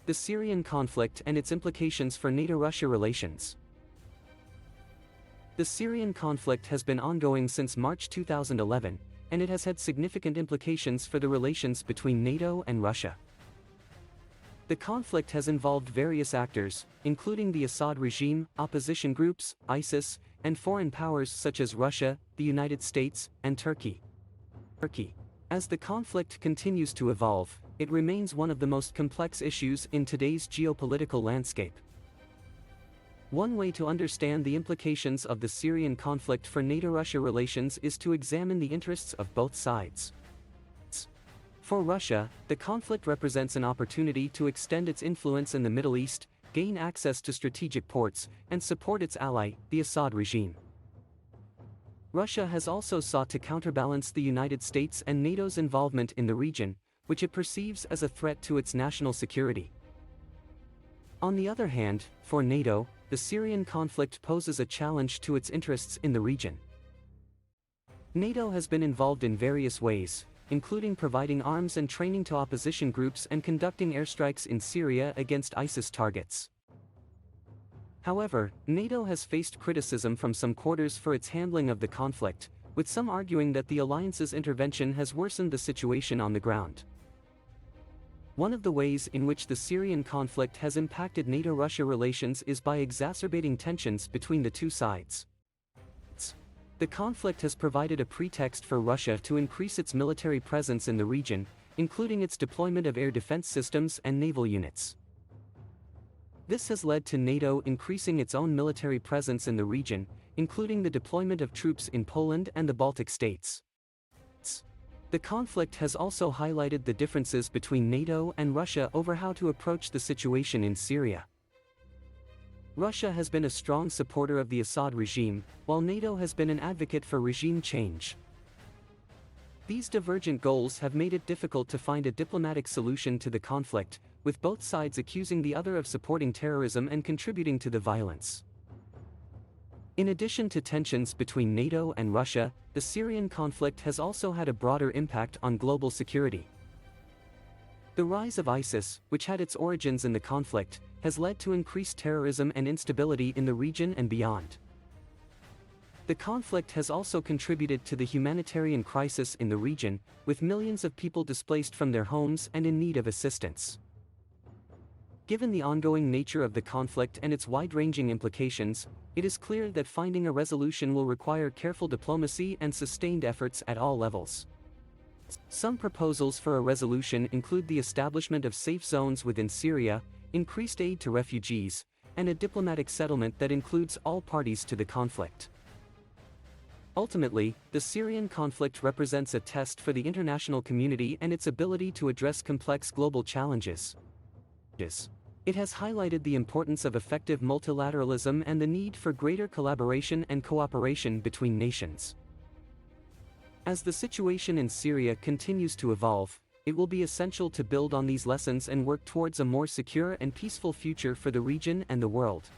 The Syrian conflict and its implications for NATO-Russia relations. The Syrian conflict has been ongoing since March 2011, and it has had significant implications for the relations between NATO and Russia. The conflict has involved various actors, including the Assad regime, opposition groups, ISIS, and foreign powers such as Russia, the United States, and Turkey. As the conflict continues to evolve, it remains one of the most complex issues in today's geopolitical landscape. One way to understand the implications of the Syrian conflict for NATO-Russia relations is to examine the interests of both sides. For Russia, the conflict represents an opportunity to extend its influence in the Middle East, gain access to strategic ports, and support its ally, the Assad regime. Russia has also sought to counterbalance the United States and NATO's involvement in the region, which it perceives as a threat to its national security. On the other hand, for NATO, the Syrian conflict poses a challenge to its interests in the region. NATO has been involved in various ways, including providing arms and training to opposition groups and conducting airstrikes in Syria against ISIS targets. However, NATO has faced criticism from some quarters for its handling of the conflict, with some arguing that the alliance's intervention has worsened the situation on the ground. One of the ways in which the Syrian conflict has impacted NATO-Russia relations is by exacerbating tensions between the two sides. The conflict has provided a pretext for Russia to increase its military presence in the region, including its deployment of air defense systems and naval units. This has led to NATO increasing its own military presence in the region, including the deployment of troops in Poland and the Baltic states. The conflict has also highlighted the differences between NATO and Russia over how to approach the situation in Syria. Russia has been a strong supporter of the Assad regime, while NATO has been an advocate for regime change. These divergent goals have made it difficult to find a diplomatic solution to the conflict, with both sides accusing the other of supporting terrorism and contributing to the violence. In addition to tensions between NATO and Russia, the Syrian conflict has also had a broader impact on global security. The rise of ISIS, which had its origins in the conflict, has led to increased terrorism and instability in the region and beyond. The conflict has also contributed to the humanitarian crisis in the region, with millions of people displaced from their homes and in need of assistance. Given the ongoing nature of the conflict and its wide-ranging implications, it is clear that finding a resolution will require careful diplomacy and sustained efforts at all levels. Some proposals for a resolution include the establishment of safe zones within Syria, increased aid to refugees, and a diplomatic settlement that includes all parties to the conflict. Ultimately, the Syrian conflict represents a test for the international community and its ability to address complex global challenges. It has highlighted the importance of effective multilateralism and the need for greater collaboration and cooperation between nations. As the situation in Syria continues to evolve, it will be essential to build on these lessons and work towards a more secure and peaceful future for the region and the world.